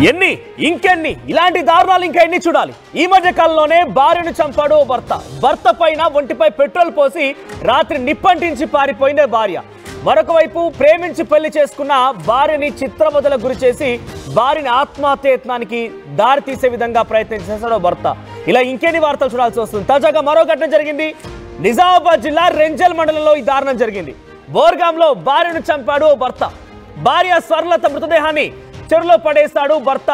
ఎన్ని ఇంకెన్ని ఇలాంటి దారుణాలు ఇంకా ఎన్ని చూడాలి? ఈ మధ్య కాలంలోనే భార్యను చంపాడు ఓ భర్త పైన ఒంటిపై పెట్రోల్ పోసి రాత్రి నిప్పంటించి పారిపోయిన భార్య. మరొక వైపు ప్రేమించి పెళ్లి చేసుకున్న భార్యని చిత్రవదలకు గురి చేసి భార్యని ఆత్మహత్యయత్నానికి దారి తీసే విధంగా ప్రయత్నం చేశాడు భర్త. ఇలా ఇంకెన్ని వార్తలు చూడాల్సి వస్తుంది. తాజాగా మరో ఘటన జరిగింది. నిజామాబాద్ జిల్లా రెంజల్ మండలంలో ఈ దారుణం జరిగింది. బోర్గాంలో భార్యను చంపాడు ఓ భర్త. భార్య స్వర్ణలత మృతదేహాన్ని చెరువులో పడేశాడు భర్త.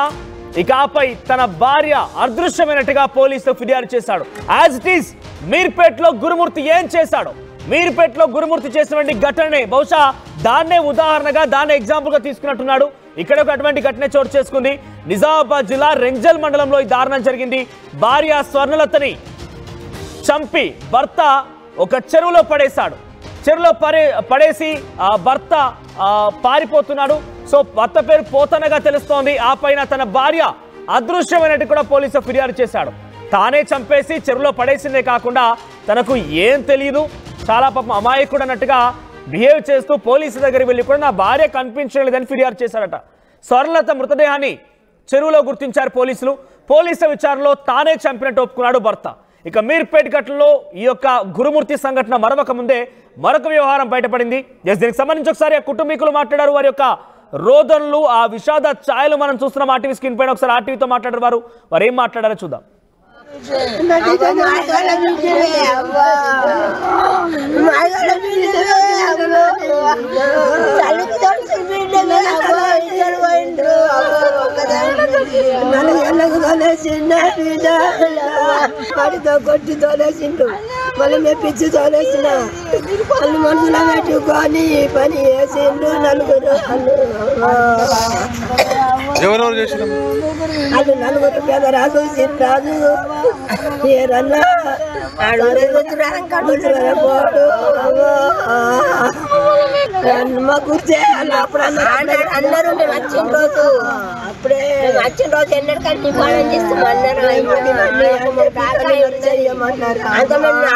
ఇక ఆపై తన భార్య అదృశ్యమైనట్టుగా పోలీసులు ఫిర్యాదు చేశాడు. యాజ్ ఇట్ ఈస్ మీర్పేట్లో గురుమూర్తి ఏం చేశాడు? మీర్పేట్లో గురుమూర్తి చేసినటువంటి ఘటనే బహుశా దాన్నే ఉదాహరణగా దాన్నే ఎగ్జాంపుల్ గా తీసుకున్నట్టున్నాడు. ఇక్కడ ఒక అటువంటి ఘటన చోటు చేసుకుంది. నిజామాబాద్ జిల్లా రెంజల్ మండలంలో ఈ దారుణం జరిగింది. భార్య స్వర్ణలతని చంపి భర్త ఒక చెరువులో పడేశాడు. చెరువులో పడేసి భర్త పారిపోతున్నాడు. సో భర్త పేరు పోతనగా తెలుస్తోంది. ఆ పైన తన భార్య అదృశ్యమైనట్టు కూడా పోలీసు ఫిర్యాదు చేశాడు. తానే చంపేసి చెరువులో పడేసిందే కాకుండా తనకు ఏం తెలియదు, చాలా పాపం అమాయకుడు అన్నట్టుగా బిహేవ్ చేస్తూ పోలీసు దగ్గరికి వెళ్ళి కూడా నా భార్య కనిపించలేదని ఫిర్యాదు చేశాడట. స్వర్ణలత మృతదేహాన్ని చెరువులో గుర్తించారు పోలీసులు. పోలీసుల విచారణలో తానే చంపినట్టు ఒప్పుకున్నాడు భర్త. ఇక మీర్పేట్ ఘటనలో ఈ యొక్క గురుమూర్తి సంఘటన మరొక ముందే మరొక వ్యవహారం బయటపడింది. దీనికి సంబంధించి ఒకసారి ఆ కుటుంబీకులు మాట్లాడారు. వారి యొక్క రోదనలు, ఆ విషాద ఛాయలు మనం చూస్తున్నాం ఆర్టీవీ స్క్రీన్ పైన. ఒకసారి ఆర్టీవీతో మాట్లాడారు. వారు ఏం మాట్లాడారో చూద్దాం. వాడితో కొట్టి తోలేసిండు, మళ్ళీ మెప్పించి తోలేసిన వాళ్ళు మనసులో పెట్టుకొని పని చేసిండు. నలుగురు పెదరాజు చిన్నరాజు ఏరన్నా మా కూర్చే అప్పుడు అందరూ వచ్చిన రోజు అప్పుడే వచ్చిన రోజు ఎన్నటికంటే నిర్మాణం చేస్తామన్నారు. అంతమంది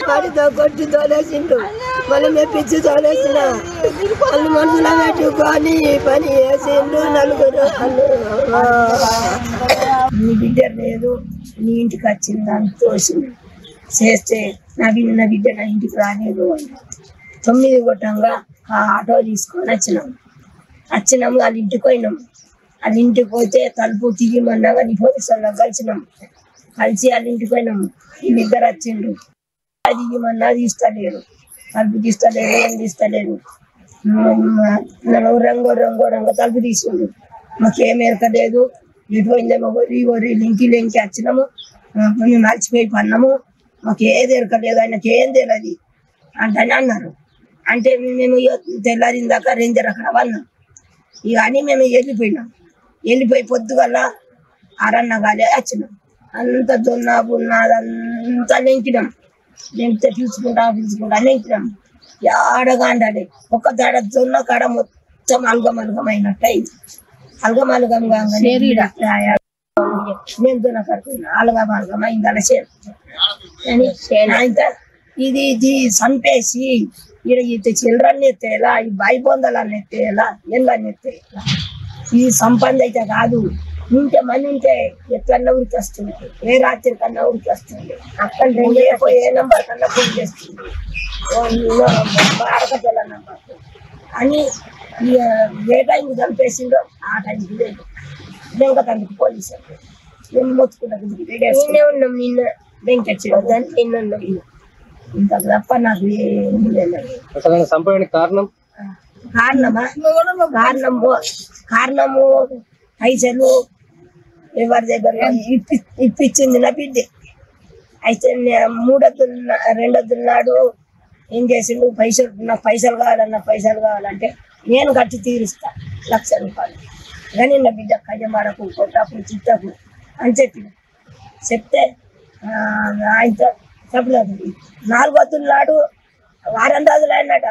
వాడితో కొట్టి తోలేసిండు, మళ్ళీ మెప్పించి తోలేసిన వాళ్ళు మనసులో పెట్టుకొని పని చేసిండు. నలుగురు నీ బిడ్డ లేదు, నీ ఇంటికి వచ్చిందని తోసింది చేస్తే నా బిడ్డ నా ఇంటికి రాలేదు. 9 గొట్టంగా ఆ ఆటో తీసుకొని వచ్చినాము. వాళ్ళ ఇంటికి పోయినాము. వాళ్ళ ఇంటికి పోతే తలుపు తీయమన్నాగా నీ పోలీసు వాళ్ళకి కలిసి వాళ్ళ ఇంటికి పోయినాము. వీళ్ళిద్దరు వచ్చిండ్రు. అది తీయమన్నా తీస్తలేరు, తలుపు తీస్తలేరు, ఏం తీస్తలేరు. రంగు తలుపు తీసిండు. మాకేం ఎరకలేదు. ఇటు పోయిందేమో ఒరి లింకి వచ్చినాము. మేము మర్చిపోయి పన్నాము, మాకు ఏది ఎరకలేదు, ఆయనకి ఏం తెలియదు అంటే అన్నారు. అంటే మేము తెల్లారిన దాకా రేంజర్ అక్కడ వన్నాం. ఇక అని మేము వెళ్ళిపోయి పొద్దుగల అరన్నగాలి వచ్చినాం. అంత జొన్న బున్న అదంతా లెంకినాం. లెంకితే పిలుచుకుంటా లెంకినాం. ఆడగాండాలి ఒక దడ జొన్న కాడ మొత్తం అల్గమల్గమైనట్టు అయింది. అల్గమల్గం కాగానే నేను జొన్న కడుతున్నా అల్గమల్గం అయింది. అలా ఇది చంపేసి ఇక్కడ చిల్డ్రన్ ఎత్తేలా, ఈ బాయి బొందలన్నీ ఎత్తేలా, ఎళ్ళని ఎత్తేలా. ఈ సంపంది అయితే కాదు. ఇంటే మంది ఉంటే ఎట్లన్నా ఉరికి వస్తుంది, ఏ రాత్రి కన్నా ఉరికి వస్తుంది. అక్కడ ఏ నంబర్ కన్నా ఫోన్ చేస్తుంది, అరకతల నంబర్ అని. ఏ టైంకి చంపేసిందో ఆ టైంకి లేదు. ఇంకా తనకి పోలీసు మేము మొత్తుకున్నాం. ఉన్నాం నిన్న వెంకచ్చిన నిన్నున్నాం. ఇంత తప్ప నాకు కారణము పైసలు ఎవరి దగ్గర ఇప్పించింది నా బిడ్డే. అయితే 2 నాడు ఏం చేసిండు, నాకు పైసలు కావాలంటే నేను కట్టి తీరుస్తా 1,00,000 రూపాయలు. కానీ నా బిడ్డ కయ్యమారకు కొట్టకు చిట్టకు అని చెప్తే ఆయనతో చెప్పలేదు 4వ నాడు వారం రోజులు అన్నట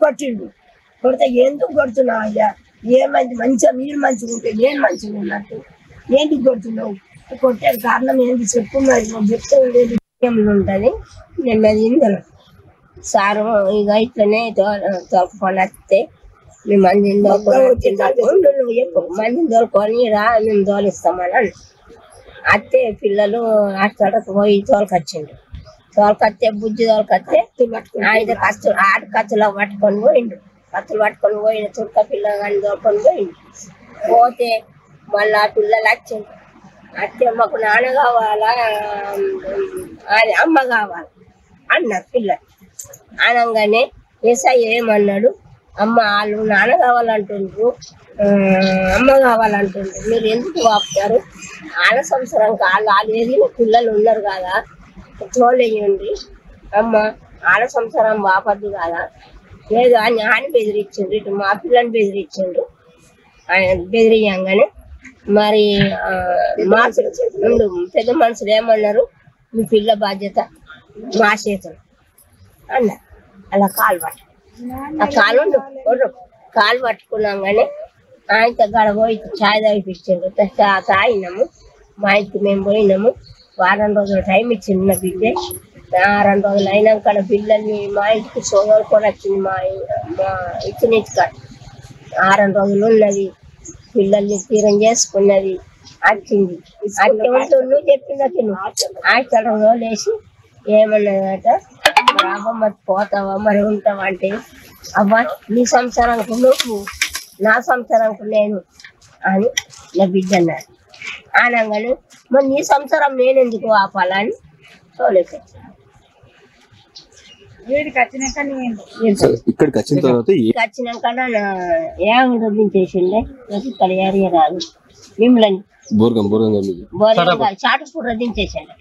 కొట్టిండు. కొడితే ఎందుకు కొడుతున్నావు అయ్యా, ఏమైంది, మంచిగా మీరు మంచిగా ఉంటే నేను మంచిగా ఉన్నట్టు ఎందుకు కొడుతున్నావు, కొట్టే కారణం ఏంటి చెప్పు, మరి నువ్వు చెప్తే ఉండేది ఉంటుంది. నిన్న తిందను సారు ఇక ఇట్లనే తోలుకొని వస్తే మేము మందిని మందిని తోలుకొని రా మేము తోలిస్తామని అత్తే పిల్లలు అక్కడకు పోయి తోలుకొచ్చిండు. తోలుకొస్తే బుజ్జి తోలుకొస్తే ఆయన కత్తులు పట్టుకొని పోయిండు. కత్తులు పట్టుకొని పోయిన చుక్క పిల్లగాని తోలుకొని పోయిండు. పోతే మళ్ళీ ఆ పిల్లలు వచ్చిండు. అత్తే మాకు నాన్న కావాలా అమ్మ కావాలి అన్నారు పిల్లలు. అనగానే ఎస్ఐ ఏమన్నాడు, అమ్మ వాళ్ళు నాన్న కావాలంటుండ్రు అమ్మ కావాలంటుండ్రు, మీరు ఎందుకు ఆపుతారు, వాళ్ళ సంవత్సరం వాళ్ళు ఎదిగిన పిల్లలు ఉన్నారు కదా తోలేయండి అమ్మ, వాళ్ళ సంవత్సరం బాపద్దు కదా లేదు అని ఆయన బెదిరించిండ్రు. ఇటు మా పిల్లని బెదిరించిండ్రు. ఆయన బెదిరియంగానే మరి మా పెద్ద మనుషులు ఏమన్నారు, మీ పిల్ల బాధ్యత మా చేతులు అన్నారు. అలా కాలు పట్టు ఆ కాలు పట్టుకున్నాం కానీ ఆయనతో గడ పోయి ఛాయ్ తాగిపించిండ్రు. తాగినాము. మా ఇంటికి మేము పోయినాము. వారం రోజులు టైం ఇచ్చింది నా బిడ్డే. 6 రోజులు అయినాక పిల్లల్ని మా ఇంటికి సోదరుకొని వచ్చింది. మా ఇచ్చిన ఇంటికాడ 6 రోజులు ఉన్నది. పిల్లల్ని తీరం చేసుకున్నది. వచ్చింది అట్టే ఉంటూ చెప్పిందట హాస్టల్లో లేచి ఏమన్నదట, అవ్వమ్మ పోతావా మరి ఉంటావా అంటే, అవ్వ నీ సంసారానికి నువ్వు నా సంసారానికి నేను అని నా బిడ్డ అన్నాడు. అనగానే మరి నీ సంసారం నేనెందుకు ఆపాలని తోలేసి ఇక్కడికి వచ్చినాక ఏడు దించేసిండే ఇక్కడ ఏరియా రాదు మిమ్మల్ని చాటుపూర దించేసాడు.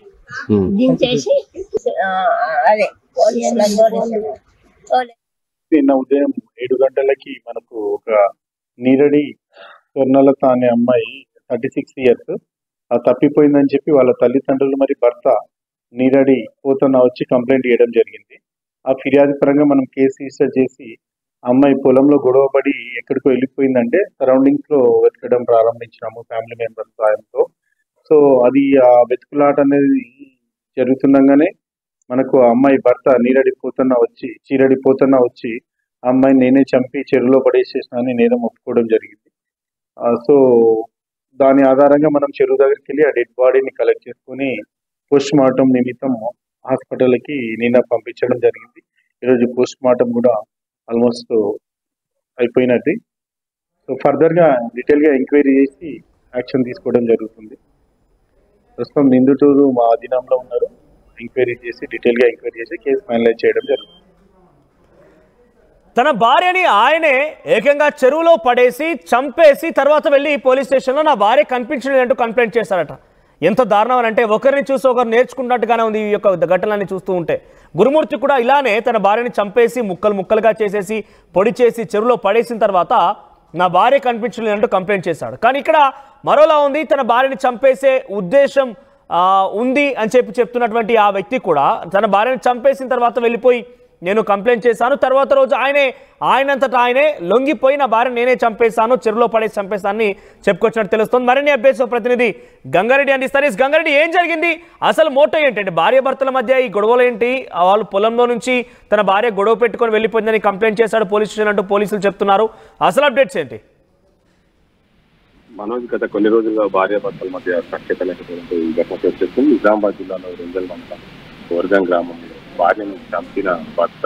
దించేసి అదే నిన్న ఉదయం 7 గంటలకి మనకు ఒక నీరడి స్వర్ణలత అనే అమ్మాయి 36 ఇయర్స్ తప్పిపోయిందని చెప్పి వాళ్ళ తల్లిదండ్రులు మరి భర్త నీరడి పోతన్న వచ్చి కంప్లైంట్ చేయడం జరిగింది. ఆ ఫిర్యాదు పరంగా మనం కేసు రిజిస్టర్ చేసి అమ్మాయి పొలంలో గొడవపడి ఎక్కడికో వెళ్ళిపోయిందంటే సరౌండింగ్స్ లో వెతకడం ప్రారంభించినాము ఫ్యామిలీ మెంబర్స్ సాయంతో. సో అది ఆ వెతుకులాట అనేది జరుగుతుండగానే మనకు ఆ అమ్మాయి భర్త చీరడి పోతన్న వచ్చి ఆ అమ్మాయిని నేనే చంపి చెరువులో పడేసేసినా నేరం ఒప్పుకోవడం జరిగింది. సో దాని ఆధారంగా మనం చెరువు దగ్గరికి వెళ్ళి ఆ డెడ్ బాడీని కలెక్ట్ చేసుకుని పోస్ట్ మార్టం నిమిత్తం హాస్పిటల్కి నిన్న పంపించడం జరిగింది. ఈరోజు పోస్ట్ మార్టం కూడా ఆల్మోస్ట్ అయిపోయినది. సో ఫర్దర్గా డీటెయిల్గా ఎంక్వైరీ చేసి యాక్షన్ తీసుకోవడం జరుగుతుంది. ప్రస్తుతం నిందితుడు మా అధీనంలో ఉన్నారు. ఎంక్వైరీ చేసి డీటెయిల్గా ఎంక్వైరీ చేసి కేసు ఫైనలైజ్ చేయడం జరుగుతుంది. తన భార్యని ఆయనే ఏకంగా చెరువులో పడేసి చంపేసి తర్వాత వెళ్ళి పోలీస్ స్టేషన్లో నా భార్య కనిపించలేదు అంటూ కంప్లైంట్ చేశారట. ఎంత దారుణం అంటే ఒకరిని చూసి ఒకరు నేర్చుకున్నట్టుగానే ఉంది ఈ యొక్క ఘటనలన్నీ చూస్తూ ఉంటే. గురుమూర్తి కూడా ఇలానే తన భార్యని చంపేసి ముక్కలుగా చేసేసి పొడి చేసి చెరువులో పడేసిన తర్వాత నా భార్య కనిపించలేదు అంటూ కంప్లైంట్ చేశాడు. కానీ ఇక్కడ మరోలా ఉంది. తన భార్యని చంపేసే ఉద్దేశం ఉంది అని చెప్తున్నటువంటి ఆ వ్యక్తి కూడా తన భార్యని చంపేసిన తర్వాత వెళ్ళిపోయి నేను కంప్లైంట్ చేశాను, తర్వాత రోజు ఆయనంతటా ఆయనే లొంగిపోయి నా భార్య నేనే చంపేశాను, చెరువులో పడేసి చంపేశానని చెప్పుకొచ్చినట్టు తెలుస్తుంది. మరిన్ని అప్డేట్స్ ప్రతినిధి గంగారెడ్డి అందిస్తారు. గంగారెడ్డి, ఏం జరిగింది, అసలు మోటో ఏంటంటే భార్య భర్తల మధ్య ఈ గొడవలు ఏంటి? వాళ్ళు పొలంలో నుంచి తన భార్య గొడవ పెట్టుకొని వెళ్ళిపోయిందని కంప్లైంట్ చేశాడు పోలీస్ స్టేషన్ అంటూ పోలీసులు చెప్తున్నారు. అసలు అప్డేట్స్ ఏంటి? మనోజ్, గత కొన్ని రోజులుగా భార్య భర్తల మధ్య సఖ్యత లేకపోతే ఈ ఘటన చోటు చేసుకుంది. నిజామాబాద్ జిల్లాలో రెంజల్ మండలం వర్గం గ్రామంలో భార్యను చంపిన భర్త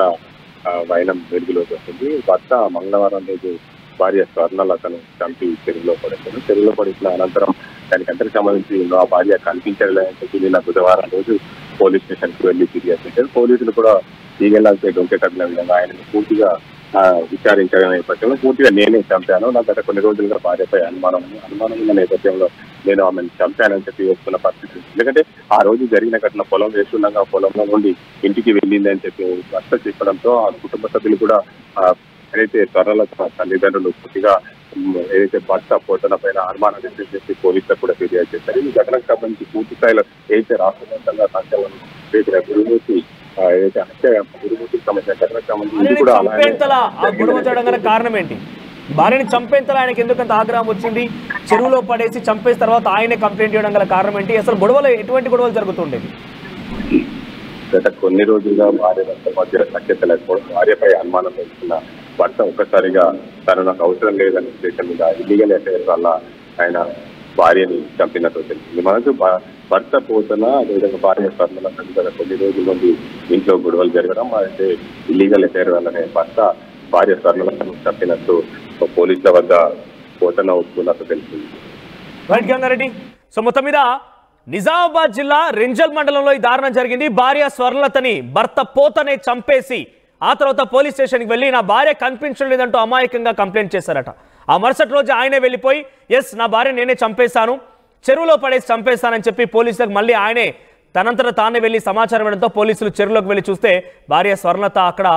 వైనం వెలుగులోకి వస్తుంది. భర్త మంగళవారం రోజు భార్య స్వర్ణలతను చంపి చెరువులో పడేశారు. చెరువులో పడేసిన అనంతరం దానికి అందరికి సంబంధించి ఆ భార్య కనిపించలేదని చెప్పి నిన్న బుధవారం రోజు పోలీస్ స్టేషన్కి వెళ్ళి ఫిర్యాదు చేశారు. పోలీసులు కూడా ఈగెళ్లాల్సే డొంకె కట్టిన విధంగా ఆయనను పూర్తిగా విచారించిన నేపథ్యంలో పూర్తిగా నేనే చంపాను, నాకు గత కొన్ని రోజులుగా భార్యపై అనుమానం ఉన్న నేపథ్యంలో నేను ఆమెను చంపానని చెప్పి వస్తున్న పరిస్థితి. ఎందుకంటే ఆ రోజు జరిగిన ఘటన పొలం వేస్తుండగా పొలంలో నుండి ఇంటికి వెళ్ళిందని చెప్పి భర్త చెప్పడంతో ఆ కుటుంబ సభ్యులు కూడా ఏదైతే త్వరలో తల్లిదండ్రులు పూర్తిగా ఏదైతే భర్త పోతన పైన అనుమానం వ్యక్తం చేసి పోలీసులకు కూడా ఫిర్యాదు చేశారు. ఈ ఘటనకు సంబంధించి పూర్తి స్థాయిలో ఏదైతే రాష్ట్ర వ్యాప్తంగా సంచలనం గురుమూర్తి ఏదైతే హత్య గురుమూర్తికి సంబంధించిన ఘటనకు సంబంధించి ఇది కూడా గొడవ కారణం ఏంటి? భార్యని చంపేంతలా ఆయనకి ఎందుకంత ఆగ్రహం వచ్చింది? చెరువులో పడేసి చంపేసిన తర్వాత ఆయనే కంప్లైంట్ చేయడం గల కారణం ఏంటి? అసలు గొడవలు ఎటువంటి గొడవలు జరుగుతుండేవి? గత కొన్ని రోజులుగా భార్య భర్త మధ్య సఖ్యత లేకపోవడం, భార్యపై అనుమానం తెలుసుకున్న భర్త ఒక్కసారిగా తను నాకు అవసరం లేదనే ఉద్దేశం మీద ఇల్లీగల్ అఫైర్ వల్ల ఆయన భార్యని చంపినట్టు తెలిసింది. మనకు భర్త పోతన అదేవిధంగా భార్య స్వర్ణల గత కొన్ని రోజుల నుండి ఇంట్లో గొడవలు జరగడం, అయితే ఇల్లీగల్ అఫైర్ వల్లనే భర్త భార్య స్వర్ణలను చంపినట్టు పోలీసుల వద్ద పోతన ఒప్పుకున్నట్టు తెలిసింది. రైట్ గంగారెడ్డి, సో మొత్తం మీద నిజామాబాద్ జిల్లా రెంజల్ మండలంలో ఈ దారుణం జరిగింది. భార్య స్వర్ణలతని భర్త పోతనే చంపేసి ఆ తర్వాత పోలీస్ స్టేషన్కి వెళ్ళి నా భార్య కనిపించడం లేదంటూ అమాయకంగా కంప్లైంట్ చేశారట. ఆ మరుసటి రోజు ఆయనే వెళ్ళిపోయి ఎస్ నా భార్య నేనే చంపేశాను, చెరువులో పడేసి చంపేస్తానని చెప్పి పోలీసులకు మళ్ళీ ఆయనే తనంతట తానే వెళ్ళి సమాచారం ఇవ్వడంతో పోలీసులు చెరువులోకి వెళ్ళి చూస్తే భార్య స్వర్ణలత అక్కడ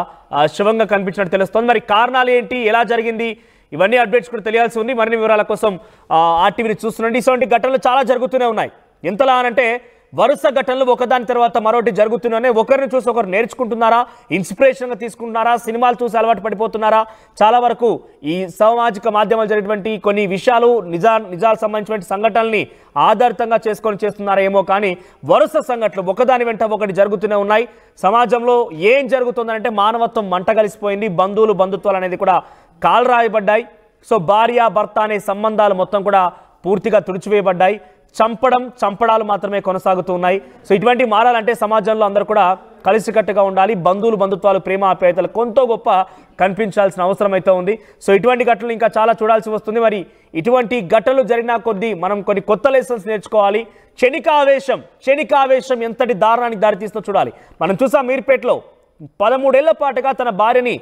శివంగా కనిపించినట్టు తెలుస్తోంది. మరి కారణాలు ఏంటి, ఎలా జరిగింది, ఇవన్నీ అప్డేట్స్ కూడా తెలియాల్సి ఉంది. మరిన్ని వివరాల కోసం ఆర్టీవీని చూస్తుండండి. ఇటువంటి ఘటనలు చాలా జరుగుతూనే ఉన్నాయి. ఎంతలా అనంటే వరుస ఘటనలు ఒకదాని తర్వాత మరొకటి జరుగుతూనే ఒకరిని చూసి ఒకరు నేర్చుకుంటున్నారా, ఇన్స్పిరేషన్గా తీసుకుంటున్నారా, సినిమాలు చూసి అలవాటు పడిపోతున్నారా? చాలా వరకు ఈ సామాజిక మాధ్యమాలు జరిగినటువంటి కొన్ని విషయాలు నిజాలకు సంబంధించినటువంటి సంఘటనల్ని ఆధారితంగా చేసుకొని చేస్తున్నారా ఏమో, కానీ వరుస సంఘటనలు ఒకదాని వెంట ఒకటి జరుగుతూనే ఉన్నాయి. సమాజంలో ఏం జరుగుతుందంటే మానవత్వం మంటగలిసిపోయింది. బంధుత్వాలు అనేది కూడా కాలరాయబడ్డాయి. సో భార్య భర్త అనే సంబంధాలు మొత్తం కూడా పూర్తిగా తుడిచివేయబడ్డాయి. చంపడాలు మాత్రమే కొనసాగుతూ ఉన్నాయి. సో ఇటువంటి మారాలంటే సమాజంలో అందరూ కూడా కలిసికట్టుగా ఉండాలి. బంధుత్వాలు, ప్రేమ ఆప్యాయతలు కొంత గొప్ప కనిపించాల్సిన అవసరం అయితే ఉంది. సో ఇటువంటి ఘటనలు ఇంకా చాలా చూడాల్సి వస్తుంది. మరి ఇటువంటి ఘటనలు జరిగిన కొద్దీ మనం కొన్ని కొత్త లెసన్స్ నేర్చుకోవాలి. క్షణికావేశం ఎంతటి దారుణానికి దారితీస్తుందో చూడాలి. మనం చూసాం మీర్పేటలో 13 ఏళ్ల పాటుగా తన భార్యని